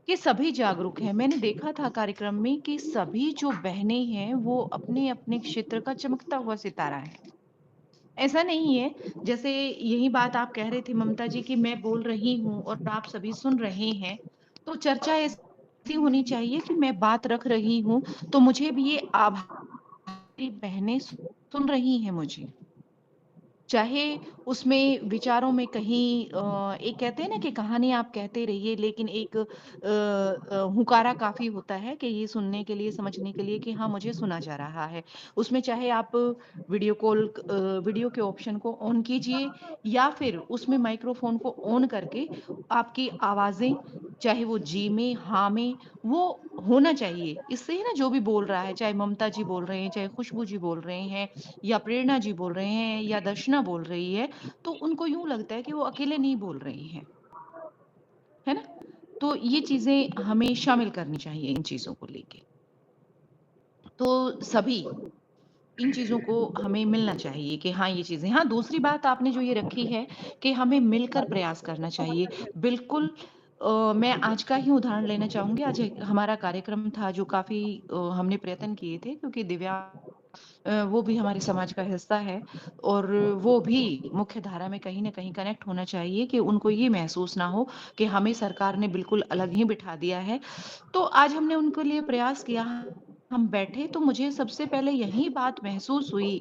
कि सभी जागरूक हैं। मैंने देखा था कार्यक्रम में कि सभी जो बहनें हैं, वो अपने-अपने क्षेत्र का चमकता हुआ सितारा है। ऐसा नहीं है, जैसे यही बात आप कह रहे थे ममता जी कि मैं बोल रही हूँ और आप सभी सुन रहे हैं, तो चर्चा ऐसी होनी चाहिए कि मैं बात रख रही हूँ, तो मुझे भी ये आभारी बहनें सुन रही हैं मुझे। चाहे उसमें विचारों में कहीं एक कहते हैं ना कि कहानी आप कहते रहिए लेकिन एक हुकारा काफ़ी होता है कि ये सुनने के लिए, समझने के लिए कि हाँ, मुझे सुना जा रहा है। उसमें चाहे आप वीडियो के ऑप्शन को ऑन कीजिए या फिर उसमें माइक्रोफ़ोन को ऑन करके आपकी आवाज़ें, चाहे वो जी में, हाँ में, वो होना चाहिए। इससे है ना जो भी बोल रहा है, चाहे ममता जी बोल रहे हैं, चाहे खुशबू जी बोल रहे हैं या प्रेरणा जी बोल रहे हैं या दर्शना बोल रही है, तो उनको यूँ लगता है कि वो अकेले नहीं बोल रही हैं, है ना? तो ये चीज़ें हमें शामिल करनी चाहिए इन चीज़ों को लेके। तो सभी इन चीज़ों को हमें मिलना चाहिए कि हाँ, ये चीज़ें हाँ, दूसरी बात आपने जो ये रखी है कि हमें मिलकर प्रयास करना चाहिए। बिल्कुल मैं आज का ही उदाहरण लेना चाहूँगी। आज एक हमारा कार्यक्रम था जो काफ़ी हमने प्रयत्न किए थे क्योंकि वो भी हमारे समाज का हिस्सा है और वो भी मुख्य धारा में कहीं न कहीं कनेक्ट होना चाहिए कि उनको ये महसूस ना हो कि हमें सरकार ने बिल्कुल अलग ही बिठा दिया है। तो आज हमने उनके लिए प्रयास किया, हम बैठे तो मुझे सबसे पहले यही बात महसूस हुई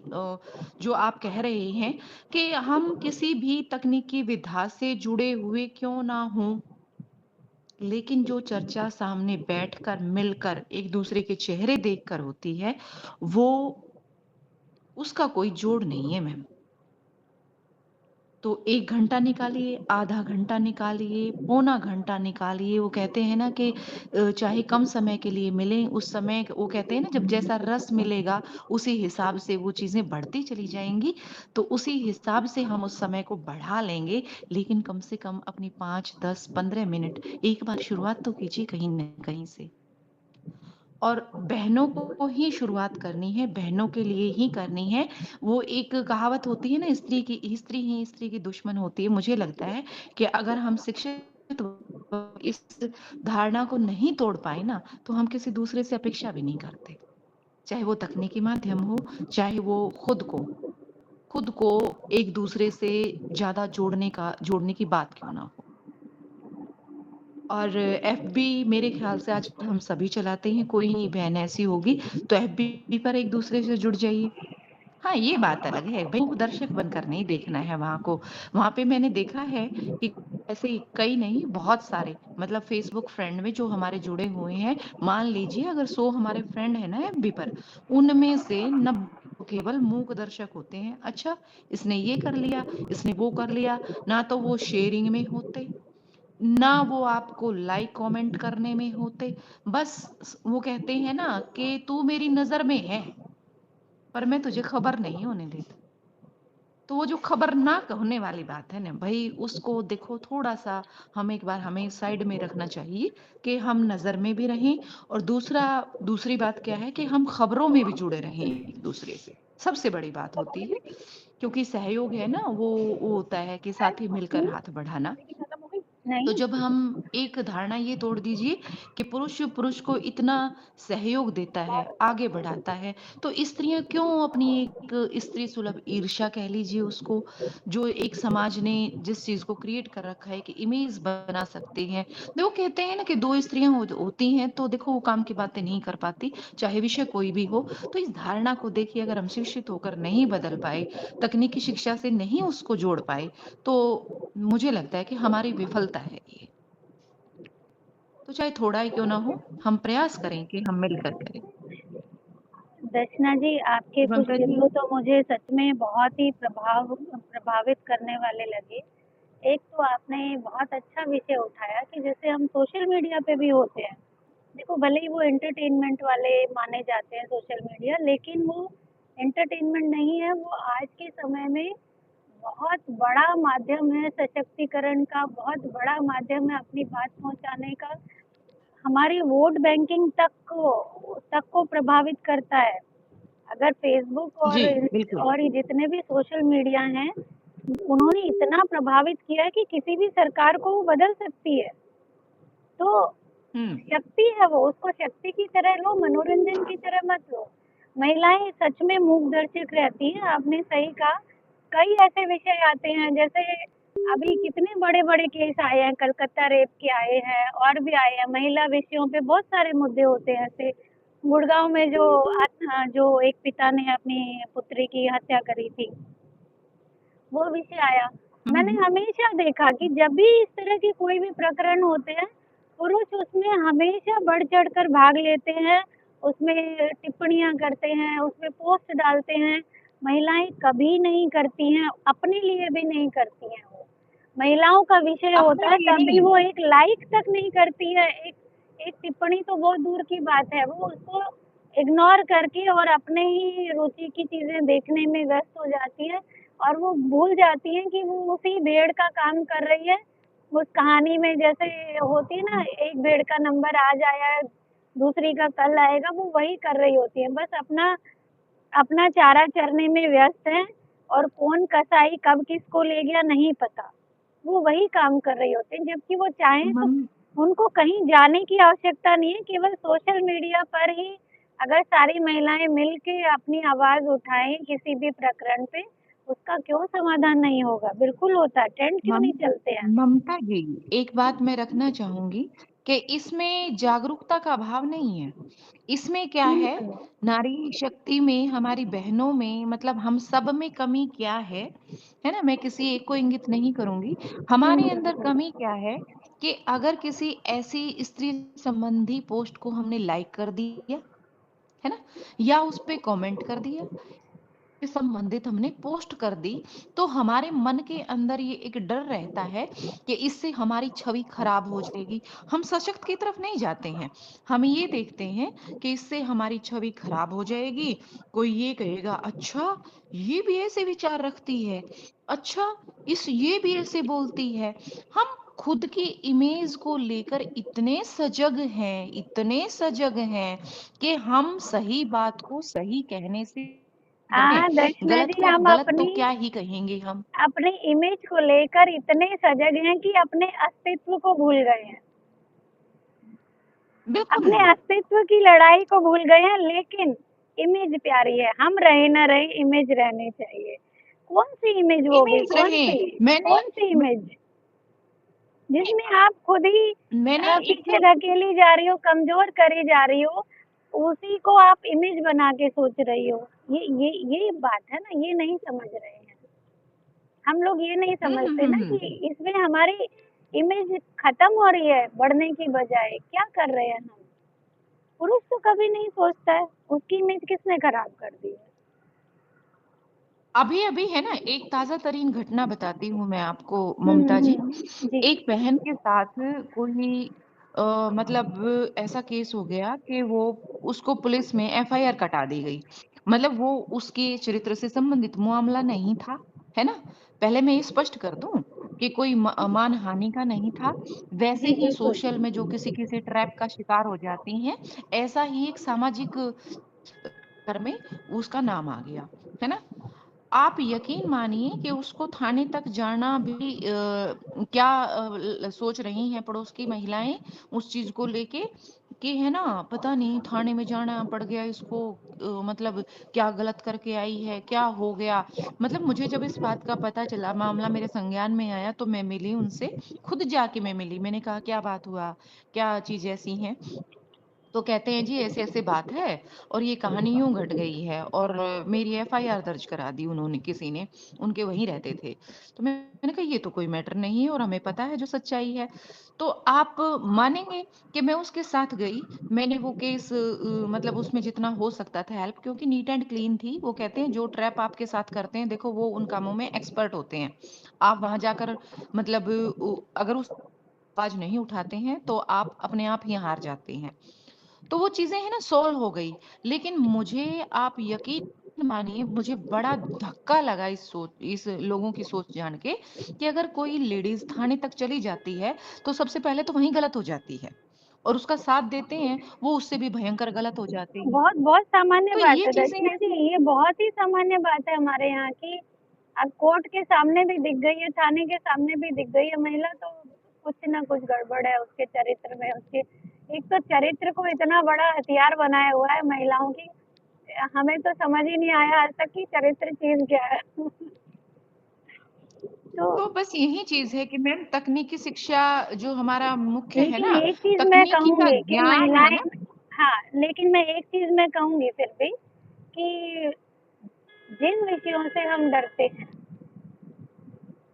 जो आप कह रहे हैं कि हम किसी भी तकनीकी विधा से जुड़े हुए क्यों ना हों, लेकिन जो चर्चा सामने बैठकर, मिलकर, एक-दूसरे के चेहरे देखकर होती है, वो उसका कोई जोड़ नहीं है मैम। तो 1 घंटा निकालिए, आधा घंटा निकालिए, पौना घंटा निकालिए, वो कहते हैं ना कि चाहे कम समय के लिए मिलें, उस समय वो कहते हैं ना जब जैसा रस मिलेगा, उसी हिसाब से वो चीज़ें बढ़ती चली जाएँगी, तो उसी हिसाब से हम उस समय को बढ़ा लेंगे, लेकिन कम से कम अपनी 5, 10, 15 मिनट एक बार शुरुआत तो कीजिए कहीं न कहीं से। और बहनों को ही शुरुआत करनी है, बहनों के लिए ही करनी है। वो एक कहावत होती है ना स्त्री ही स्त्री की दुश्मन होती है। मुझे लगता है कि अगर हम शिक्षित इस धारणा को नहीं तोड़ पाए ना, तो हम किसी दूसरे से अपेक्षा भी नहीं करते। चाहे वो तकनीकी माध्यम हो, चाहे वो खुद को एक दूसरे से ज़्यादा जोड़ने की बात क्यों ना हो। और एफबी मेरे ख़्याल से आज हम सभी चलाते हैं, कोई नहीं बहन ऐसी होगी, तो एफबी पर एक-दूसरे से जुड़ जाइए। हाँ, ये बात अलग है, भई वो दर्शक बनकर नहीं देखना है वहाँ को। वहाँ पे मैंने देखा है कि ऐसे कई नहीं, बहुत सारे मतलब फ़ेसबुक फ्रेंड में जो हमारे जुड़े हुए हैं, मान लीजिए अगर 100 हमारे फ्रेंड हैं ना एफबी पर, उनमें से 90 केवल मूक दर्शक होते हैं। अच्छा, इसने ये कर लिया, इसने वो कर लिया, ना तो वो शेयरिंग में होते ना वो आपको लाइक कमेंट करने में होते, बस वो कहते हैं ना कि तू मेरी नज़र में है, पर मैं तुझे खबर नहीं होने देता। तो वो जो खबरनाक होने वाली बात है ना भई उसको देखो थोड़ा-सा हम एक बार हमें साइड में रखना चाहिए कि हम नज़र में भी रहें और दूसरी बात क्या है कि हम खबरों में भी जुड़े रहें एक-दूसरे से। सबसे बड़ी बात होती है क्योंकि सहयोग है ना वो होता है कि साथी मिलकर हाथ बढ़ाना। तो नहीं। जब हम एक धारणा ये तोड़ दीजिए कि पुरुष पुरुष को इतना सहयोग देता है, आगे बढ़ाता है, तो स्त्रियाँ क्यों अपनी एक स्त्री सुलभ ईर्ष्या कह लीजिए उसको, जो एक समाज ने जिस चीज़ को क्रिएट कर रखा है कि इमेज बना सकते हैं। देखो कहते हैं ना कि 2 स्त्रियाँ होती हैं तो देखो वो काम की बातें नहीं कर पाती, चाहे विषय कोई भी हो। तो इस धारणा को देखिए अगर हम शिक्षित होकर नहीं बदल पाए, तकनीकी शिक्षा से नहीं उसको जोड़ पाए, तो मुझे लगता है कि हमारी विफलता है ये। तो चाहे थोड़ा ही क्यों ना हो, हम प्रयास करें कि हम मिलकर करें। दर्शना जी, आपके जी, कुछ ममता जी। बिंदु तो मुझे सच में बहुत ही प्रभावित करने वाले लगे। एक तो आपने बहुत अच्छा विषय उठाया कि जैसे हम सोशल मीडिया पे भी होते हैं। देखो भले ही वो एंटरटेनमेंट वाले माने जाते हैं सोशल मीडिया, लेकिन वो एंटरटेनमेंट नहीं है, वो आज के समय में बहुत बड़ा माध्यम है सशक्तिकरण का, बहुत बड़ा माध्यम है अपनी बात पहुँचाने का। हमारी वोट बैंकिंग तक को प्रभावित करता है। अगर फेसबुक जी, बिल्कुल। और ये जितने भी सोशल मीडिया हैं, उन्होंने इतना प्रभावित किया है कि किसी भी सरकार को वो बदल सकती है। तो हुँ। शक्ति है वो, उसको शक्ति की तरह लो, मनोरंजन की तरह मत लो। महिलाएं सच में मूक दर्शक रहती हैं, आपने सही कहा। कई ऐसे विषय आते हैं, जैसे अभी कितने बड़े बड़े केस आए हैं, कलकत्ता रेप के आए हैं और भी आए हैं। महिला विषयों पे बहुत सारे मुद्दे होते हैं, ऐसे गुड़गांव में जो एक पिता ने अपनी पुत्री की हत्या करी थी, वो विषय आया। हुँ, मैंने हुँ। हमेशा देखा कि जब भी इस तरह के कोई भी प्रकरण होते हैं, पुरुष उसमें हमेशा बढ़ चढ़ कर भाग लेते हैं, उसमें टिप्पणियां करते हैं, उसमें पोस्ट डालते हैं। महिलाएं कभी नहीं करती हैं, अपने लिए भी नहीं करती हैं। वो महिलाओं का विषय अपने होता है, लिए तभी नहीं। वो एक लाइक तक नहीं करती है, एक एक टिप्पणी तो बहुत दूर की बात है, वो उसको इग्नोर करके और अपने ही रुचि की चीजें देखने में व्यस्त हो जाती है। और वो भूल जाती हैं कि वो उसी भेड़ का काम कर रही है। उस कहानी में जैसे होती है ना, एक भेड़ का नंबर आज आया है, दूसरी का कल आएगा, वो वही कर रही होती है, बस अपना अपना चारा चरने में व्यस्त है। और कौन कसाई कब किसको ले गया नहीं पता, वो वही काम कर रही होती है। जबकि वो चाहें तो मम उनको कहीं जाने की आवश्यकता नहीं है, केवल सोशल मीडिया पर ही अगर सारी महिलाएं मिल के अपनी आवाज उठाएं किसी भी प्रकरण पे, उसका क्यों समाधान नहीं होगा? बिल्कुल होता है, ट्रेंड क्यों मम नहीं चलते हैं? ममता जी, एक बात मैं रखना चाहूँगी कि इसमें जागरूकता का अभाव नहीं है। इसमें क्या है, हम्म। नारी शक्ति में, हमारी बहनों में, मतलब हम सब में कमी क्या है ना? मैं किसी एक को इंगित नहीं करूँगी। हमारे अंदर हम्म। कमी क्या है कि अगर किसी ऐसी स्त्री संबंधी पोस्ट को हमने लाइक कर दिया, है ना? या उस पे कमेंट कर दिया, से संबंधित हमने पोस्ट कर दी, तो हमारे मन के अंदर ये एक डर रहता है कि इससे हमारी छवि खराब हो जाएगी। हम सशक्त की तरफ नहीं जाते हैं। हम ये देखते हैं कि इससे हमारी छवि खराब हो जाएगी। कोई ये कहेगा, अच्छा ये भी ऐसे विचार रखती है, अच्छा इस ये भी ऐसे बोलती है। हम खुद की इमेज को लेकर इतने सजग हैं कि हम सही बात को सही कहने से डरते हाँ हैं। दर्शना गलत जी, को हम गलत तो अपनी क्या ही कहेंगे हम। अपनी इमेज को लेकर इतने सजग हैं कि अपने अस्तित्व को भूल गए हैं। बिल्कुल। अपने अस्तित्व की लड़ाई को भूल गए हैं, लेकिन इमेज प्यारी है, हम रहे ना रहे, इमेज रहनी चाहिए। कौन सी इमेज होगी? इमेज कौन रहे। सी? मैंने कौन सी इमेज जिसमें आप खुद ही मैंने एक पीछे धकेली जा रही हो, कमजोर करी जा रही हो, उसी को आप इमेज बना के सोच रही हो। ये बात है ना, ये नहीं समझ रहे हैं हम लोग, ये नहीं समझते ना कि हम्म। इसमें हमारी इमेज खत्म हो रही है बढ़ने की बजाय। क्या कर रहे हैं हम? पुरुष तो कभी नहीं सोचता है उसकी इमेज किसने खराब कर दी है। अभी अभी है ना, एक ताजा तरीन घटना बताती हूँ मैं आपको, ममता जी। जी। एक बहन के साथ कोई मतलब ऐसा केस हो गया कि वो उसको पुलिस में एफआईआर कटा दी गई। मतलब वो उसके चरित्र से संबंधित मामला नहीं था, है ना? पहले मैं ये स्पष्ट कर दूं कि कोई मानहानि का नहीं था। वैसे जी ही बिल्कुल। सोशल में जो किसी किसी ट्रैप का शिकार हो जाती हैं, ऐसा ही एक सामाजिक घर में उसका नाम आ गया, है ना? आप यकीन मानिए कि उसको थाने तक जाना भी क्या सोच रही हैं पड़ोस की महिलाएं उस चीज को लेके कि है ना, पता नहीं थाने में जाना पड़ गया इसको, मतलब क्या गलत करके आई है, क्या हो गया। मतलब मुझे जब इस बात का पता चला, मामला मेरे संज्ञान में आया, तो मैं मिली उनसे, खुद जाके मैं मिली। मैंने कहा क्या बात हुआ, क्या चीज ऐसी है? तो कहते हैं जी ऐसे ऐसे बात है और ये कहानी यूं घट गई है, और मेरी एफआईआर दर्ज करा दी उन्होंने, किसी ने, उनके वहीं रहते थे। तो मैंने कहा ये तो कोई मैटर नहीं है और हमें पता है जो सच्चाई है। तो आप मानेंगे कि मैं उसके साथ गई, मैंने वो केस मतलब उसमें जितना हो सकता था हेल्प, क्योंकि नीट एंड क्लीन थी। वो कहते हैं जो ट्रैप आपके साथ करते हैं, देखो वो उन कामों में एक्सपर्ट होते हैं। आप वहां जाकर मतलब अगर उस आवाज नहीं उठाते हैं तो आप अपने आप ही हार जाते हैं। तो वो चीजें है ना सॉल्व हो गई। लेकिन मुझे, आप यकीन मानिए, मुझे बड़ा धक्का लगा इस लोगों की सोच जान के कि अगर कोई लेडीज थाने तक चली जाती है तो सबसे पहले तो वहीं गलत हो जाती है, और उसका साथ देते हैं वो उससे भी भयंकर गलत हो जाते हैं। बहुत बहुत सामान्य तो बात ये है चीजें दर्शना जी, ऐसी। ये बहुत ही सामान्य बात है हमारे यहाँ की। अब कोर्ट के सामने भी दिख गई है, थाने के सामने भी दिख गई है महिला, तो कुछ ना कुछ गड़बड़ है उसके चरित्र में, उसके एक तो चरित्र को इतना बड़ा हथियार बनाया हुआ है महिलाओं की, हमें तो समझ ही नहीं आया आज तक कि चरित्र चीज क्या है। तो तो बस यही चीज़ है कि मैम तकनीकी शिक्षा जो हमारा मुख्य है लेकिन ना, एक चीज मैं तकनीकी का कहूंगी कि ज्ञान है महिलाएं, ना। हाँ, लेकिन मैं एक चीज मैं कहूंगी फिर भी कि जिन विषयों से हम डरते हैं,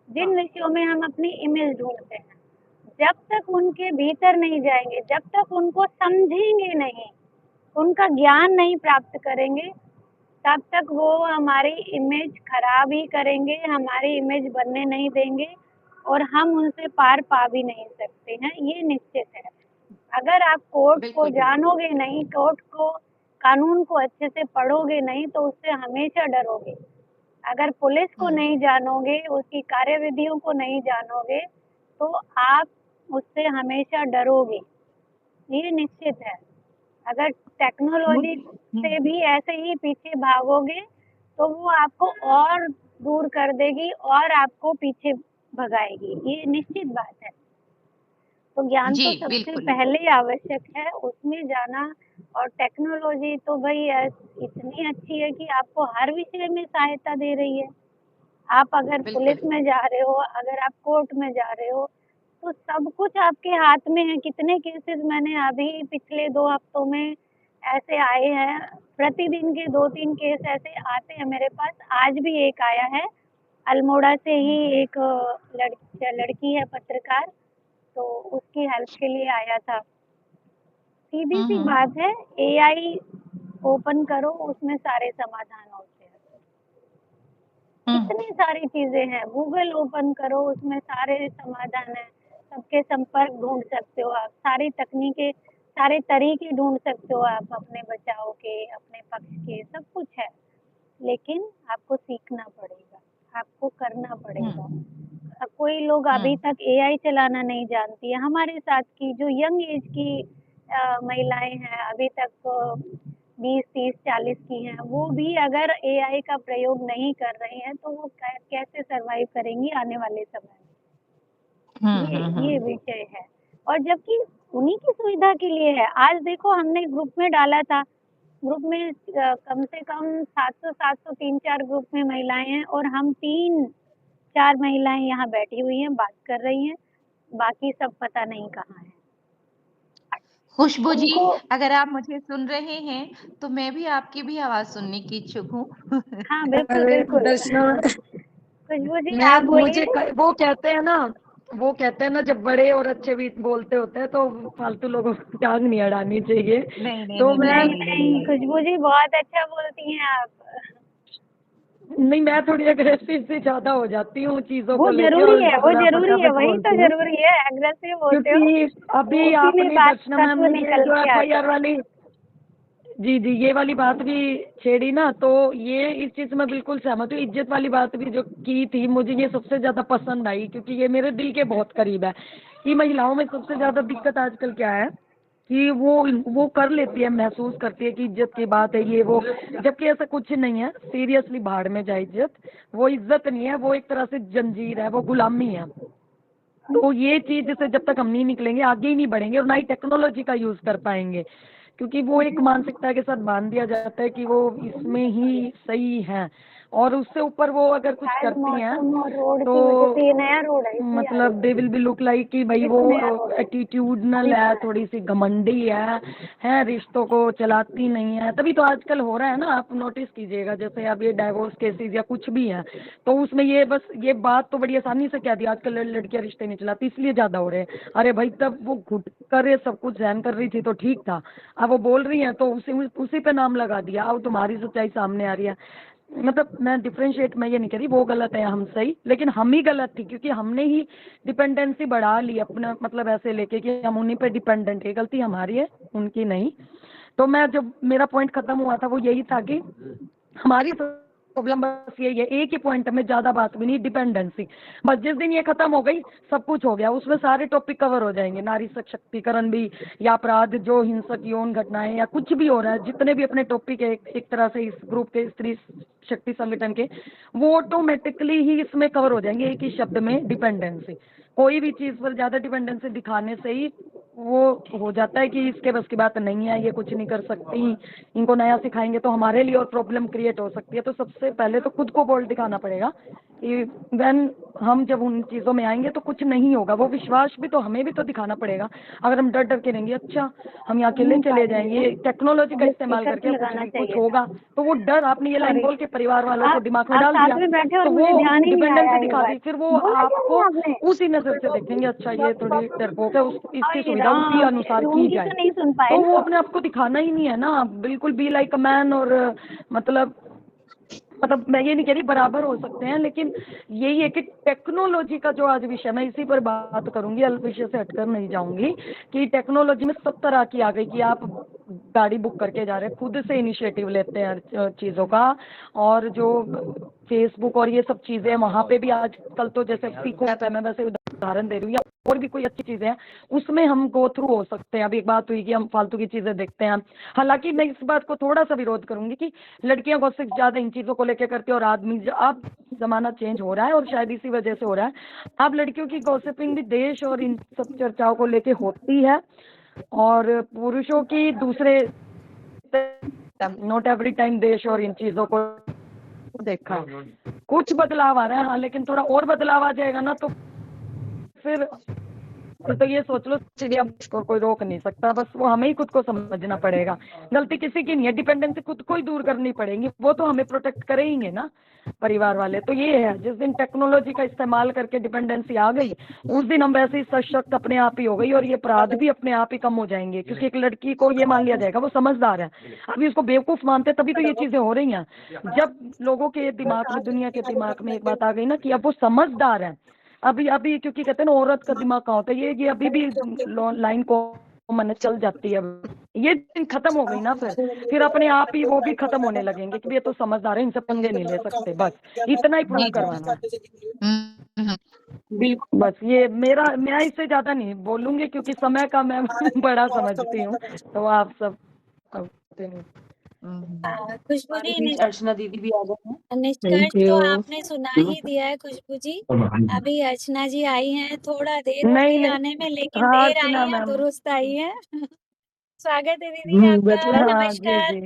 जिन हाँ, विषयों में हम अपनी इमेज ढूंढते हैं, जब तक उनके भीतर नहीं जाएंगे, जब तक उनको समझेंगे नहीं, उनका ज्ञान नहीं प्राप्त करेंगे, तब तक वो हमारी इमेज खराब ही करेंगे, हमारी इमेज बनने नहीं देंगे, और हम उनसे पार पा भी नहीं सकते हैं, ये निश्चित है। अगर आप कोर्ट को बिल्कुल, बिल्कुल। जानोगे नहीं, कोर्ट को, कानून को अच्छे से पढ़ोगे नहीं, तो उससे हमेशा डरोगे। अगर पुलिस को हुँ, नहीं जानोगे, उसकी कार्यविधियों को नहीं जानोगे, तो आप उससे हमेशा डरोगे, ये निश्चित है। अगर मुझ टेक्नोलॉजी हुँ, से भी ऐसे ही पीछे भागोगे, तो वो आपको और दूर कर देगी और आपको पीछे भगाएगी, ये निश्चित बात है। तो ज्ञान जी, तो सबसे बिल्कुल, पहले आवश्यक है, उसमें जाना। और टेक्नोलॉजी तो भाई इतनी अच्छी है कि आपको हर विषय में सहायता दे रही है। आप अगर बिल्कुल। पुलिस में जा रहे हो, अगर आप कोर्ट में जा रहे हो, तो सब कुछ आपके हाथ में है। कितने केसेस मैंने अभी पिछले 2 हफ्तों में ऐसे आए हैं, प्रतिदिन के 2-3 केस ऐसे आते हैं मेरे पास। आज भी एक आया है, अल्मोड़ा से ही हुँ, एक लड़की है पत्रकार, तो उसकी हेल्प के लिए आया था। हुँ, सीधी-सी हुँ, बात है, एआई ओपन करो, उसमें सारे समाधान होते हैं। हुँ, इतनी सारी चीजें हैं, गूगल ओपन करो, उसमें सारे समाधान हैं। सबके संपर्क ढूंढ सकते हो आप, सारी तकनीकें, सारे तरीके ढूंढ सकते हो आप अपने बचाव के, अपने पक्ष के, सब कुछ है। लेकिन आपको सीखना पड़ेगा, आपको करना हुँ, पड़ेगा। कोई लोग अभी हुँ, तक एआई चलाना नहीं जानती है। हमारे साथ की जो यंग एज की महिलाएं हैं, अभी तक 20, 30, 40 की हैं, वो भी अगर एआई का प्रयोग नहीं कर रही हैं, तो वो कैसे सरवाइव करेंगी आने वाले समय हुँ, में, हुँ, ये हुँ। विषय है। और जबकि उन्हीं की सुविधा के लिए है। आज देखो, हमने ग्रुप में डाला था, ग्रुप में कम से कम 700 3-4 ग्रुप में महिलाएं हैं, और हम 3-4 महिलाएं यहाँ बैठी हुई हैं, बात कर रही हैं, बाकी सब पता नहीं कहाँ हैं। खुशबू जी, उनको, अगर आप मुझे सुन रहे हैं, तो मैं भी आपकी भी आवाज़ सुनने की इच्छुक हूँ। हाँ, बिल्कुल, अरे बिल्कुल। दर्शना, खुशबू जी, मैं आप मुझे बोलिए। वो कहते हैं ना, वो कहते हैं ना, जब बड़े और अच्छे भी बोलते होते हैं तो फालतू लोगों को टांग नहीं अड़ानी चाहिए। नहीं, नहीं, तो नहीं, नहीं, मैं, नहीं, नहीं, नहीं, नहीं, नहीं। खुशबू जी बहुत अच्छा बोलती हैं आप। नहीं, मैं थोड़ी अग्रेसिव से ज्यादा हो जाती हूँ चीजों वो को लेके ज़रूरी और है, वो ज़रूरी है, फटाफट वही तो बोलती हूँ। ज़रूरी है, एग्रेसिव होते हो, क्योंकि वो अभी उसी में आपने बात दर्शना मैम तत्व ने ये निकल जो के आते एफआईआर हैं। वाली, जी जी, ये वाली बात भी छेड़ी ना, तो ये इस चीज में बिल्कुल सहमत हूँ। इज्जत वाली बात भी जो की थी, मुझे ये सबसे ज्यादा पसंद आई, क्योंकि ये मेरे दिल के बहुत करीब है। कि महिलाओं में सबसे ज्यादा दिक्कत आजकल क्या है कि वो कर लेती है, महसूस करती है कि इज्जत की बात है ये वो, जबकि ऐसा कुछ नहीं है। सीरियसली भाड़ में जाए इज्जत, वो इज्जत नहीं है, वो एक तरह से जंजीर है, वो गुलामी है। तो ये चीज से जब तक हम नहीं निकलेंगे, आगे ही नहीं बढ़ेंगे, और ना ही टेक्नोलॉजी का यूज कर पाएंगे। क्योंकि वो एक मानसिकता के साथ बांध दिया जाता है कि वो इसमें ही सही है, और उससे ऊपर वो अगर कुछ शायद करती हैं मौसम और रोड तो की वजह से, ये नया रोड है इसलिए आ रही मतलब they will be look like कि भाई है। ये वो तो नया रोड है, एटीट्यूडनल अभी है, बना है। थोड़ी सी घमंडी है, रिश्तों को चलाती नहीं है। तभी तो आजकल हो रहा है ना, आप नोटिस कीजिएगा, जैसे अब ये डाइवोर्स केसेस या कुछ भी है, तो उसमें ये बस ये बात तो बड़ी आसानी से कह दी, आजकल लड़कियां रिश्ते नहीं चलाती, इसलिए ज्यादा हो रहे हैं। अरे भाई, तब वो घुट कर ये सब कुछ सहन कर रही थी तो ठीक था, अब वो बोल रही हैं तो उसी पे नाम लगा दिया, अब तुम्हारी सच्चाई सामने आ रही है। मतलब मैं डिफरेंशिएट, मैं ये नहीं कह रही वो गलत है हम सही, लेकिन हम ही गलत थी, क्योंकि हमने ही डिपेंडेंसी बढ़ा ली अपना, मतलब ऐसे लेके कि हम उन्हीं पे डिपेंडेंट है। गलती हमारी है, उनकी नहीं। तो मैं, जब मेरा पॉइंट खत्म हुआ था वो यही था कि हमारी प्रॉब्लम बस यही है, एक ही पॉइंट में, ज्यादा बात भी नहीं, डिपेंडेंसी। बस जिस दिन ये खत्म हो गई, सब कुछ हो गया, उसमें सारे टॉपिक कवर हो जाएंगे, नारी सशक्तिकरण भी, या अपराध, जो हिंसक यौन घटनाएं या कुछ भी हो रहा है, जितने भी अपने टॉपिक है एक तरह से इस ग्रुप के, स्त्री शक्ति संगठन के, वो ऑटोमेटिकली ही इसमें कवर हो जाएंगे एक ही शब्द में, डिपेंडेंसी। कोई भी चीज पर ज्यादा डिपेंडेंसी दिखाने से ही वो हो जाता है कि इसके बस की बात नहीं है, ये कुछ नहीं कर सकती, इनको नया सिखाएंगे तो हमारे लिए और प्रॉब्लम क्रिएट हो सकती है। तो सबसे पहले तो खुद को बोल्ड दिखाना पड़ेगा कि हम जब उन चीज़ों में आएंगे तो कुछ नहीं होगा, वो विश्वास भी तो हमें भी तो दिखाना पड़ेगा। अगर हम डर डर के रहेंगे, अच्छा हम यहाँ अकेले चले जाएंगे, टेक्नोलॉजी का इस्तेमाल स्पीकर पे करके कुछ लगाना भी कुछ चाहिए होगा, तो वो डर आपने ये लाइन सॉरी बोल के परिवार वालों को आप दिमाग में डाल साथ दिया, में बैठे और तो मुझे वो ध्यान ही नहीं आया डिपेंडेंसी ये दिखा दी, बात फिर वो बोला क्यों आपको नहीं आपने उसी नज़र से देखेंगे, अच्छा ये थोड़ी डरपोक है, इसकी अरे सुविधा उसी राम अनुसार की उनकी जाए। तो नहीं सुन पाए तो वो ना अपने आप को दिखाना ही नहीं है ना, बिल्कुल बी लाइक अ मैन। और मतलब मैं ये नहीं कह रही बराबर हो सकते हैं, लेकिन यही है कि टेक्नोलॉजी का जो आज विषय, मैं इसी पर बात करूंगी, अल्प विषय से हटकर नहीं जाऊंगी, कि टेक्नोलॉजी में सब तरह की आ गई कि आप गाड़ी बुक करके जा रहे हैं, खुद से इनिशिएटिव लेते हैं हर चीज़ों का। और जो फेसबुक और ये सब चीज़ें हैं, वहाँ पे भी आजकल तो जैसे पीको ऐप है, मैं वैसे उदाहरण दे रही हूँ, या और भी कोई अच्छी चीज़ें हैं, उसमें हम गो थ्रू हो सकते हैं। अभी एक बात हुई कि हम फालतू की चीज़ें देखते हैं। हालांकि मैं इस बात को थोड़ा सा विरोध करूंगी कि लड़कियां गॉसिप ज़्यादा इन चीज़ों को लेकर करती है, और आदमी अब ज़माना चेंज हो रहा है और शायद इसी वजह से हो रहा है। अब लड़कियों की गॉसिपिंग भी देश और इन सब चर्चाओं को लेके होती है, और पुरुषों की दूसरे, नॉट एवरी टाइम देश और इन चीज़ों को देखा है। कुछ बदलाव आ रहा है हाँ, लेकिन थोड़ा और बदलाव आ जाएगा ना, तो फिर तो ये सोच लो चलिए, अब इसको कोई रोक नहीं सकता, बस वो हमें ही खुद को समझना पड़ेगा। गलती किसी की नहीं है, डिपेंडेंसी खुद को ही दूर करनी पड़ेगी, वो तो हमें प्रोटेक्ट करेंगे ना परिवार वाले। तो ये है, जिस दिन टेक्नोलॉजी का इस्तेमाल करके डिपेंडेंसी आ गई, उस दिन हम वैसे ही सशक्त अपने आप ही हो गई, और ये अपराध भी अपने आप ही कम हो जाएंगे, क्योंकि एक लड़की को ये मान लिया जाएगा वो समझदार है। अभी उसको बेवकूफ़ मानते, तभी तो ये चीज़ें हो रही हैं। जब लोगों के दिमाग में, दुनिया के दिमाग में एक बात आ गई ना कि अब वो समझदार है। अभी अभी क्योंकि कहते हैं ना, औरत का दिमाग कहाँ होता है, ये अभी भी लाइन को मन चल जाती है। ये दिन खत्म हो गई ना, फिर अपने आप ही वो भी खत्म होने लगेंगे कि ये तो समझदार है, इनसे पंगे नहीं ले सकते, बस इतना ही प्रूव जी, जी। करवाना है। हुँ, हुँ। बस ये मेरा, मैं इससे ज्यादा नहीं बोलूंगी क्योंकि समय का मैं बड़ा समझती हूँ, तो आप सब continue। खुशबू जी हमारे बीच अर्चना दीदी भी आ गए हैं। निष्कर्ष तो आपने सुना ही दिया है खुशबू जी। अभी अर्चना जी आई हैं, थोड़ा देर हो नहीं गई नहीं, आने में, लेकिन हाँ देर आई अर्चना है मैम, दुरुस्त आई है। स्वागत है दीदी आपका। हाँ जी नमस्कार। जी,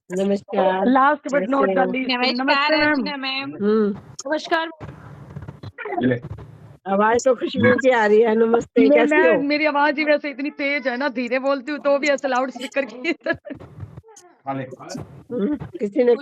नमस्कार। लास्ट बट नॉट कैसे द हो? लीस्ट, नमस्कार नमस्ते मैम। अर्चना मैम। नमस्कार। आवाज तो खुशबू की आ रही है। नमस्ते, कैसी हो? मेरी आवाज ही वैसे इतनी तेज है ना, धीरे बोलती हूँ तो भी ऐसे लाउड स्पीकर की तरह। किसी ने